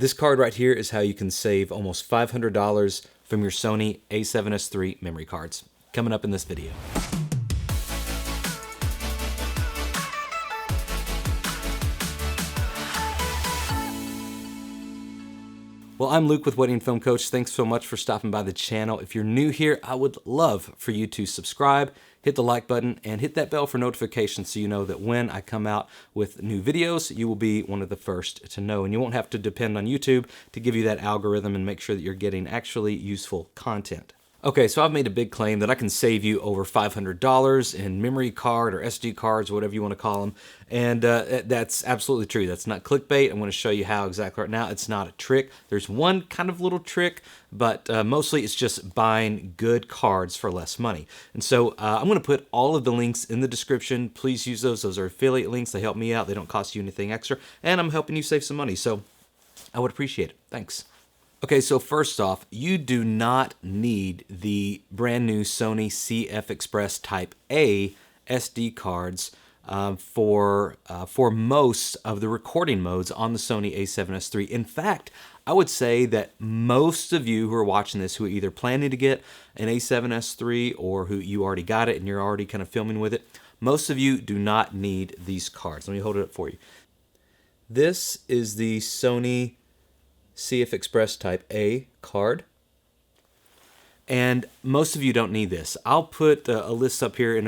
This card right here is how you can save almost $500 from your Sony a7s III memory cards. Coming up in this video. Well, I'm Luke with Wedding Film Coach. Thanks so much for stopping by the channel. If you're new here, I would love for you to subscribe, hit the like button, and hit that bell for notifications so you know that when I come out with new videos, you will be one of the first to know. And you won't have to depend on YouTube to give you that algorithm and make sure that you're getting actually useful content. Okay, so I've made a big claim that I can save you over $500 in memory card or SD cards, whatever you want to call them, and that's absolutely true. That's not clickbait. I'm going to show you how exactly right now. It's not a trick. There's one kind of little trick, but mostly it's just buying good cards for less money. And so I'm going to put all of the links in the description. Please use those. Those are affiliate links. They help me out. They don't cost you anything extra, and I'm helping you save some money, so I would appreciate it. Thanks. Okay, so first off, you do not need the brand new Sony cfexpress Type A SD cards for most of the recording modes on the Sony a7s III. In fact, I would say that most of you who are watching this who are either planning to get an a7s III or who you already got it and you're already kind of filming with it, most of you do not need these cards. Let me hold it up for you. This is the Sony cfexpress Type A card, and most of you don't need this. I'll put a list up here in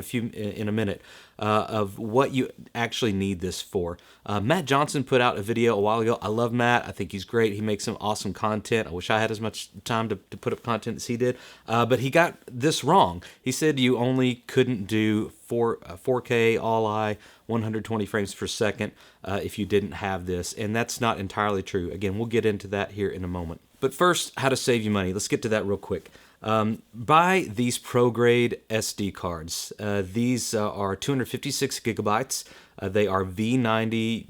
a minute of what you actually need this for. Matt Johnson put out a video a while ago. I love Matt. I think he's great. He makes some awesome content. I wish I had as much time to put up content as he did, but he got this wrong. He said you only couldn't do 4K all-eye 120 frames per second if you didn't have this, and that's not entirely true. Again, we'll get into that here in a moment. But first, how to save you money. Let's get to that real quick. Buy these ProGrade SD cards. These are 256 gigabytes. They are V90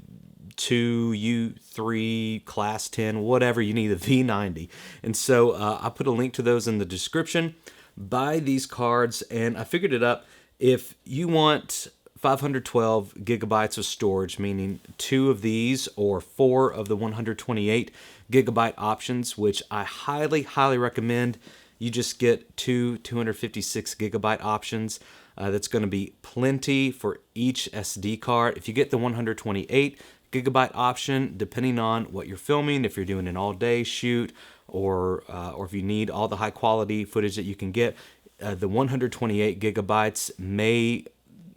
2U3 class 10, whatever you need, a V90. And so I put a link to those in the description. Buy these cards, and I figured it up. If you want 512 gigabytes of storage, meaning 2 of these or 4 of the 128 gigabyte options, which I highly recommend, you just get 256 gigabyte options. That's going to be plenty for each SD card. If you get the 128 gigabyte option, depending on what you're filming, if you're doing an all-day shoot or if you need all the high-quality footage that you can get, the 128 gigabytes may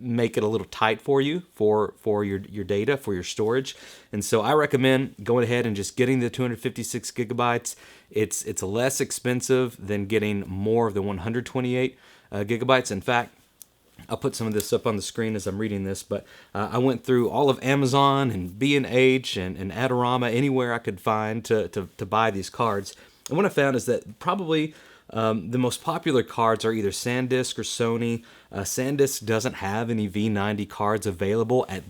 make it a little tight for you for your data, for your storage. And so I recommend going ahead and just getting the 256 gigabytes. It's less expensive than getting more of the 128 gigabytes. In fact, I'll put some of this up on the screen as I'm reading this, but I went through all of Amazon and B&H and Adorama, anywhere I could find to buy these cards. And what I found is that probably the most popular cards are either SanDisk or Sony. SanDisk doesn't have any V90 cards available at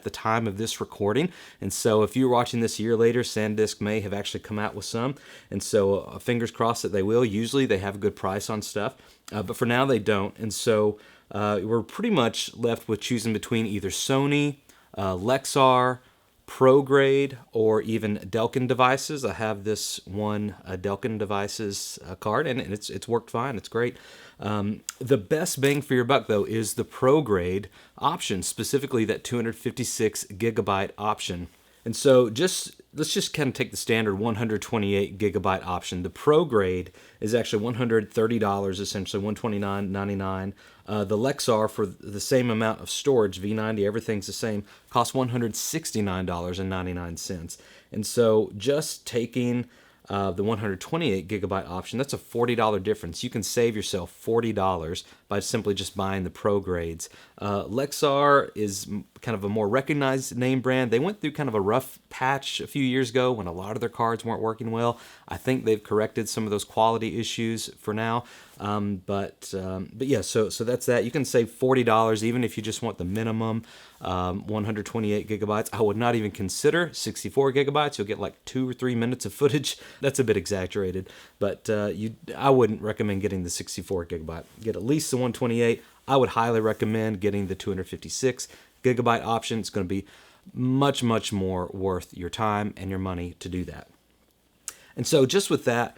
the time of this recording, and so if you're watching this a year later, SanDisk may have actually come out with some, and so fingers crossed that they will. Usually they have a good price on stuff, but for now they don't, and so we're pretty much left with choosing between either Sony, Lexar, ProGrade, or even Delkin devices. I have this one Delkin devices card, and it's worked fine. It's great. The best bang for your buck, though, is the ProGrade option, specifically that 256 gigabyte option. And so let's just kind of take the standard 128 gigabyte option. The ProGrade is actually $130, essentially $129.99. The Lexar, for the same amount of storage, V90, everything's the same, costs $169.99. And so just taking the 128 gigabyte option, that's a $40 difference. You can save yourself $40 by simply just buying the ProGrades. Lexar is kind of a more recognized name brand. They went through kind of a rough patch a few years ago when a lot of their cards weren't working well. I think they've corrected some of those quality issues for now. But yeah, so that's that. You can save $40 even if you just want the minimum 128 gigabytes. I would not even consider 64 gigabytes. You'll get like 2 or 3 minutes of footage. That's a bit exaggerated, but I wouldn't recommend getting the 64 gigabyte. Get at least the 128. I would highly recommend getting the 256 gigabyte option. It's going to be much more worth your time and your money to do that. And so just with that,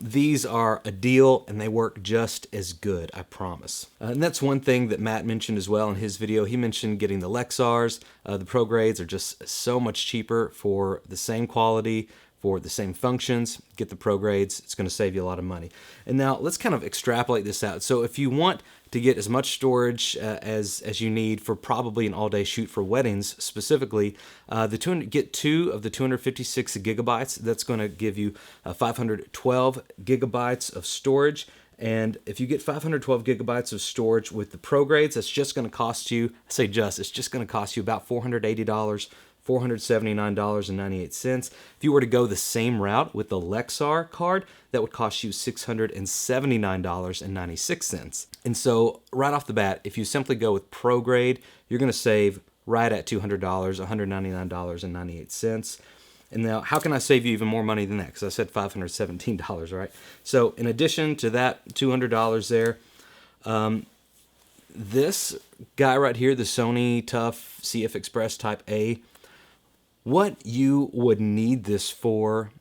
these are a deal and they work just as good, I promise. And that's one thing that Matt mentioned as well in his video. He mentioned getting the Lexars. The ProGrades are just so much cheaper for the same quality, for the same functions. Get the ProGrades, it's going to save you a lot of money. And now let's kind of extrapolate this out. So if you want to get as much storage as you need for probably an all-day shoot for weddings specifically, get 2 of the 256 gigabytes. That's going to give you 512 gigabytes of storage. And if you get 512 gigabytes of storage with the ProGrades, that's just going to cost you, I say just, it's just going to cost you about $480, $479.98. If you were to go the same route with the Lexar card, that would cost you $679.96. And so right off the bat, if you simply go with ProGrade, you're going to save right at $200, $199.98. And now, how can I save you even more money than that? Because I said $517, right? So in addition to that $200 there, this guy right here, the Sony Tough cfexpress Type A, what you would need this for,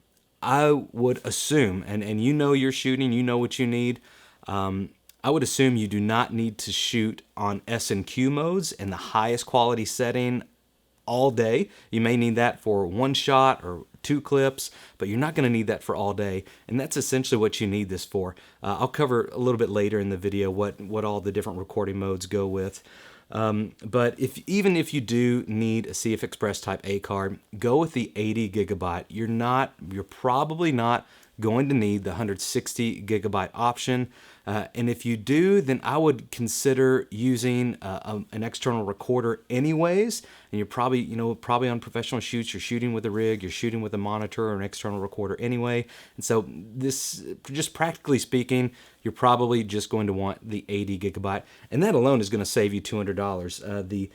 I would assume, and you know you're shooting, you know what you need, I would assume you do not need to shoot on S&Q modes in the highest quality setting all day. You may need that for 1 shot or 2 clips, but you're not going to need that for all day. And that's essentially what you need this for. I'll cover a little bit later in the video what all the different recording modes go with. But even if you do need a cfexpress Type A card, go with the 80 gigabyte. You're probably not going to need the 160 gigabyte option. And if you do, then I would consider using an external recorder anyways. And you're probably on professional shoots, you're shooting with a rig, you're shooting with a monitor or an external recorder anyway. And so this, just practically speaking, you're probably just going to want the 80 gigabyte. And that alone is going to save you $200. The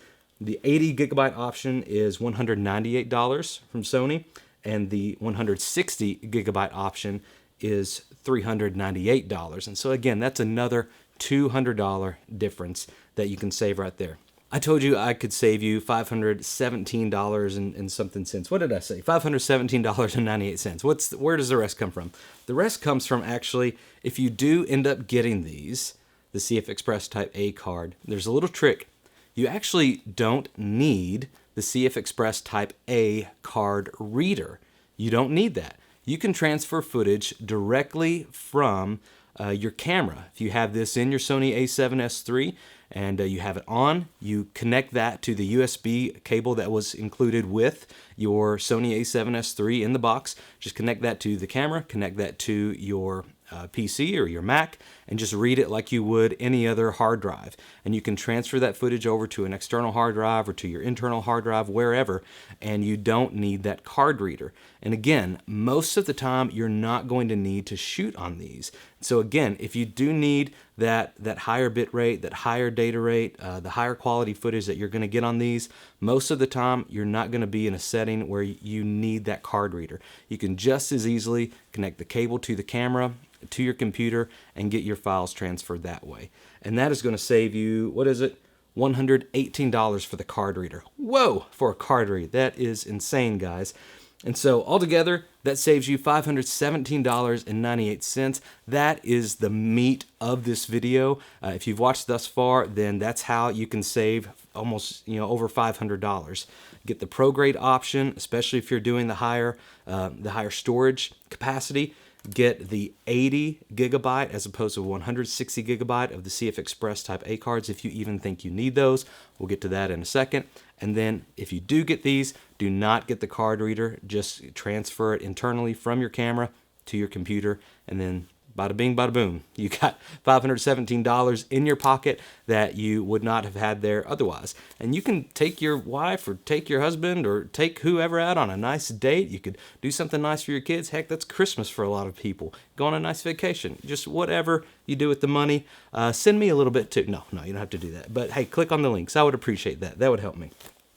80 gigabyte option is $198 from Sony, and the 160 gigabyte option is $398. And so again, that's another $200 difference that you can save right there. I told you I could save you $517 and something cents. What did I say? $517.98. Where does the rest come from? The rest comes from, actually, if you do end up getting these, the cfexpress Type A card, there's a little trick. You actually don't need the cfexpress Type A card reader. You don't need that. You can transfer footage directly from your camera. If you have this in your Sony a7s III and you have it on, you connect that to the USB cable that was included with your Sony a7s III in the box. Just connect that to the camera, connect that to your PC or your Mac, and just read it like you would any other hard drive. And you can transfer that footage over to an external hard drive or to your internal hard drive, wherever, and you don't need that card reader. And again, most of the time you're not going to need to shoot on these. So again, if you do need that higher bit rate, that higher data rate, the higher quality footage that you're going to get on these, most of the time you're not going to be in a setting where you need that card reader. You can just as easily connect the cable to the camera, to your computer, and get your files transferred that way. And that is going to save you, what is it? $118 for the card reader. Whoa, for a card reader. That is insane, guys. And so altogether, that saves you $517.98. That is the meat of this video. If you've watched thus far, then that's how you can save almost over $500. Get the ProGrade option, especially if you're doing the higher storage capacity. Get the 80 gigabyte as opposed to 160 gigabyte of the cfexpress Type A cards if you even think you need those. We'll get to that in a second. And then if you do get these, do not get the card reader. Just transfer it internally from your camera to your computer, and then bada bing, bada boom. You got $517 in your pocket that you would not have had there otherwise. And you can take your wife or take your husband or take whoever out on a nice date. You could do something nice for your kids. Heck, that's Christmas for a lot of people. Go on a nice vacation. Just whatever you do with the money. Send me a little bit too. No, you don't have to do that. But hey, click on the links. I would appreciate that. That would help me.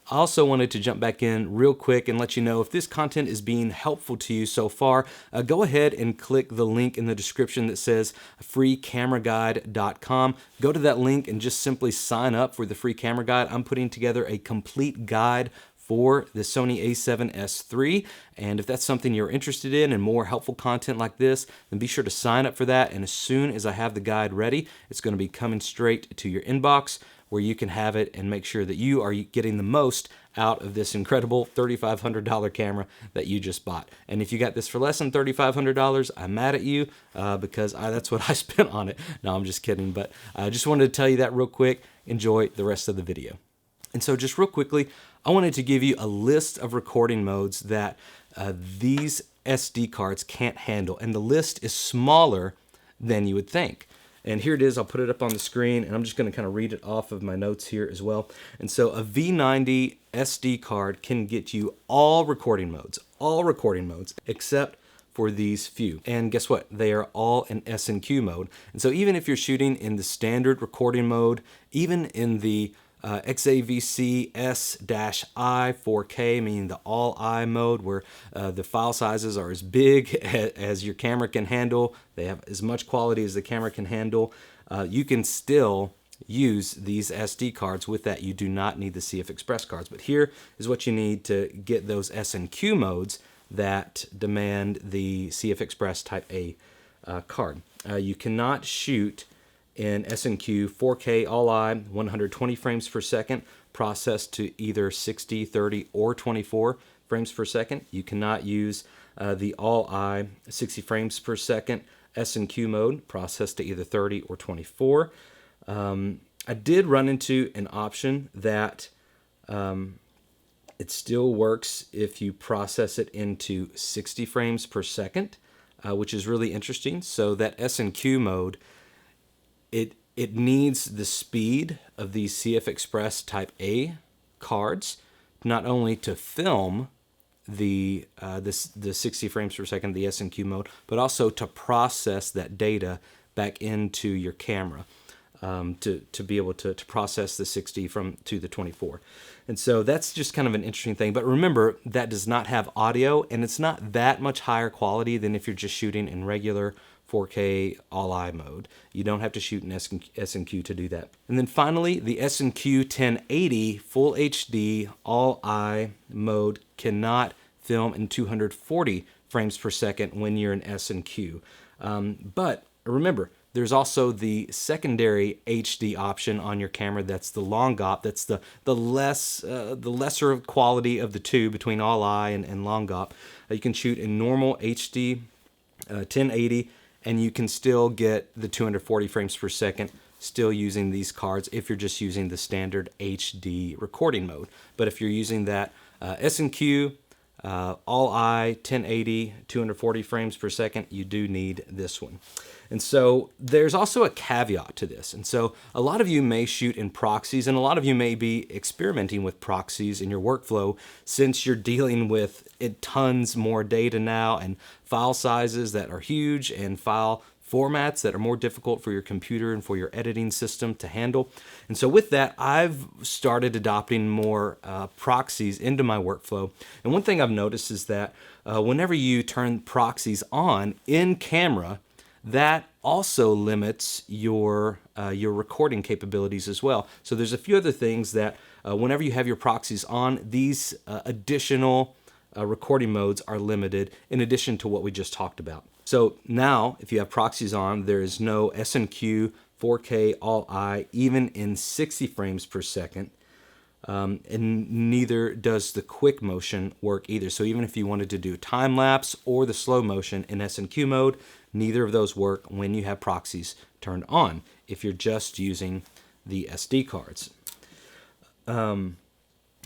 I also wanted to jump back in real quick and let you know if this content is being helpful to you so far, go ahead and click the link in the description that says freecameraguide.com. Go to that link and just simply sign up for the free camera guide. I'm putting together a complete guide for the Sony a7s III. And if that's something you're interested in and more helpful content like this, then be sure to sign up for that. And as soon as I have the guide ready, it's going to be coming straight to your inbox where you can have it and make sure that you are getting the most out of this incredible $3,500 camera that you just bought. And if you got this for less than $3,500, I'm mad at you because that's what I spent on it. No, I'm just kidding. But I just wanted to tell you that real quick. Enjoy the rest of the video. And so just real quickly, I wanted to give you a list of recording modes that these SD cards can't handle. And the list is smaller than you would think. And here it is. I'll put it up on the screen, and I'm just going to kind of read it off of my notes here as well. And so a V90 SD card can get you all recording modes, except for these few. And guess what? They are all in S&Q mode. And so even if you're shooting in the standard recording mode, even in the XAVC S-I 4K, meaning the all-I mode, where the file sizes are as big as your camera can handle, they have as much quality as the camera can handle, you can still use these SD cards with that. You do not need the cfexpress cards. But here is what you need to get those S&Q modes that demand the cfexpress Type A card. You cannot shoot in S&Q 4K all-I 120 frames per second processed to either 60, 30, or 24 frames per second. You cannot use the all-I 60 frames per second S&Q mode processed to either 30 or 24. I did run into an option that it still works if you process it into 60 frames per second, which is really interesting. So that S&Q mode, it needs the speed of these cfexpress Type A cards, not only to film the 60 frames per second, the S&Q mode, but also to process that data back into your camera, to be able to process the 60 to the 24. And so that's just kind of an interesting thing. But remember, that does not have audio, and it's not that much higher quality than if you're just shooting in regular 4K all-I mode. You don't have to shoot in S&Q to do that. And then finally, the S&Q 1080 Full HD all-I mode cannot film in 240 frames per second when you're in S&Q. But remember, there's also the secondary HD option on your camera. That's the long op. That's the lesser quality of the two between all-I and long op. You can shoot in normal HD 1080. And you can still get the 240 frames per second still using these cards if you're just using the standard HD recording mode. But if you're using that S&Q, all-I, 1080, 240 frames per second, you do need this one. And so there's also a caveat to this. And so a lot of you may shoot in proxies, and a lot of you may be experimenting with proxies in your workflow since you're dealing with tons more data now and file sizes that are huge and file formats that are more difficult for your computer and for your editing system to handle. And so with that, I've started adopting more proxies into my workflow. And one thing I've noticed is that whenever you turn proxies on in camera, that also limits your recording capabilities as well. So there's a few other things that whenever you have your proxies on, these additional recording modes are limited in addition to what we just talked about. So now, if you have proxies on, there is no S&Q 4K all-I, even in 60 frames per second, and neither does the quick motion work either. So even if you wanted to do time lapse or the slow motion in S&Q mode, neither of those work when you have proxies turned on, if you're just using the SD cards.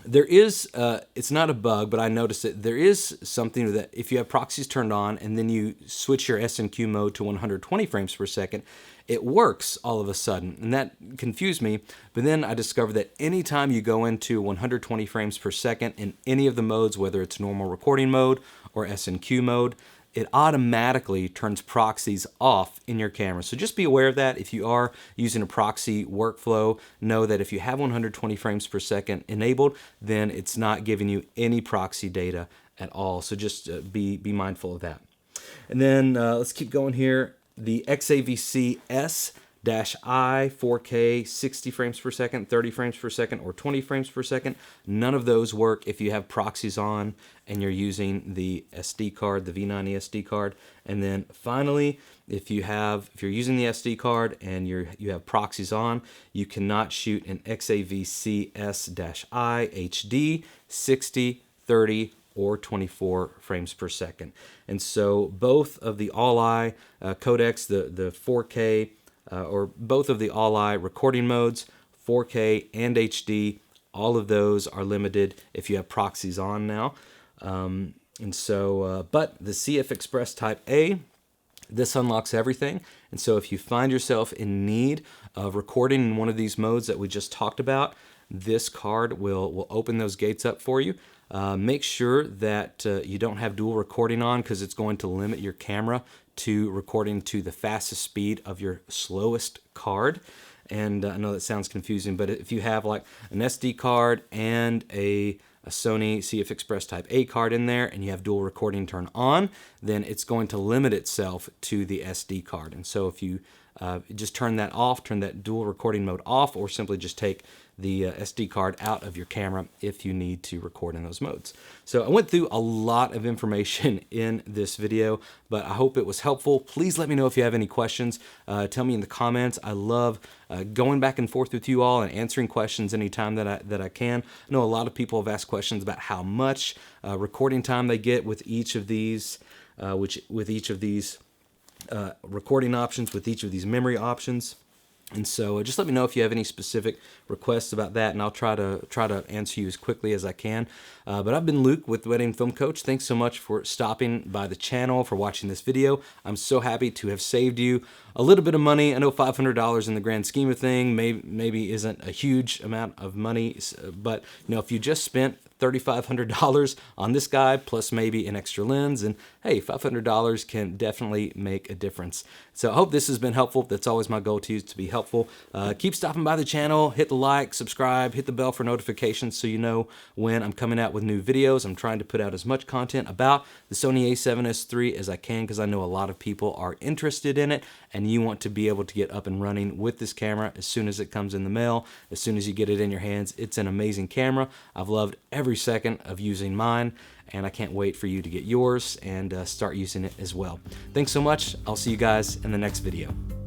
There is, it's not a bug, but I noticed that there is something that if you have proxies turned on and then you switch your S&Q mode to 120 frames per second, it works all of a sudden. And that confused me. But then I discovered that anytime you go into 120 frames per second in any of the modes, whether it's normal recording mode or S&Q mode, it automatically turns proxies off in your camera. So just be aware of that. If you are using a proxy workflow, know that if you have 120 frames per second enabled, then it's not giving you any proxy data at all. So just be mindful of that. And then let's keep going here. The XAVC S -I, 4K, 60 frames per second, 30 frames per second, or 20 frames per second. None of those work if you have proxies on and you're using the SD card, the V90 SD card. And then finally, if you're using the SD card and you have proxies on, you cannot shoot an XAVC-S-I HD 60, 30, or 24 frames per second. And so both of the all-eye codecs, the 4K, or both of the all-eye recording modes, 4K and HD, all of those are limited if you have proxies on now. But the cfexpress Type A, this unlocks everything. And so if you find yourself in need of recording in one of these modes that we just talked about, this card will open those gates up for you. Make sure that you don't have dual recording on, because it's going to limit your camera to recording to the fastest speed of your slowest card. And I know that sounds confusing, but if you have like an SD card and a Sony cfexpress Type A card in there and you have dual recording turned on, then it's going to limit itself to the SD card. And so if you just turn that off, turn that dual recording mode off, or simply just take the SD card out of your camera if you need to record in those modes. So I went through a lot of information in this video, but I hope it was helpful. Please let me know if you have any questions. Tell me in the comments. I love going back and forth with you all and answering questions anytime that I can. I know a lot of people have asked questions about how much recording time they get with each of these, recording options, with each of these memory options. And so just let me know if you have any specific requests about that, and I'll try to answer you as quickly as I can. But I've been Luke with Wedding Film Coach. Thanks so much for stopping by the channel, for watching this video. I'm so happy to have saved you a little bit of money. I know $500 in the grand scheme of things maybe isn't a huge amount of money, but if you just spent $3,500 on this guy, plus maybe an extra lens, and hey, $500 can definitely make a difference. So I hope this has been helpful. That's always my goal to be helpful. Keep stopping by the channel, hit the like, subscribe, hit the bell for notifications so you know when I'm coming out with new videos. I'm trying to put out as much content about the Sony a7S III as I can, because I know a lot of people are interested in it, and you want to be able to get up and running with this camera as soon as it comes in the mail, as soon as you get it in your hands. It's an amazing camera. I've loved every second of using mine, and I can't wait for you to get yours and start using it as well. Thanks so much. I'll see you guys in the next video.